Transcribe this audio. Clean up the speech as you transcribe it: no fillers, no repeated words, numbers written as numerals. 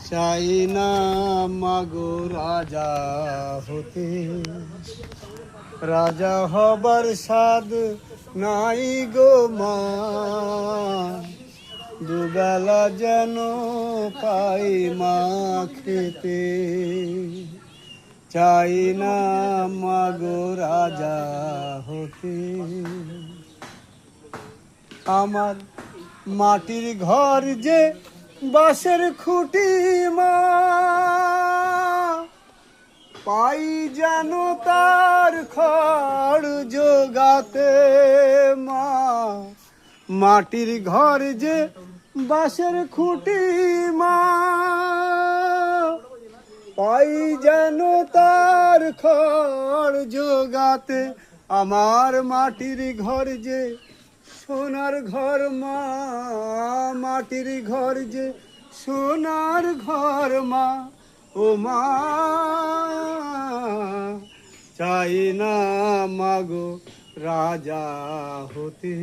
চাই না মাগো রাজা হতে, রাজা হবার স্বাদ নাই গো মা, দুবেলা যেন পাই মা খেতে। চাই না মাগো রাজা হতে। আমার মাটির ঘর যে বাঁশের খুঁটি মা, পাই যেন তার খড় জোগাতে মা। মাটির ঘর যে বাঁশের খুঁটি মা, পাই যেন তার খড় জোগাতে। আমার মাটির ঘর যে সোনার ঘর মা, মাটির ঘর যে সোনার ঘর মা। ও মা, চাই না মাগো রাজা হতে।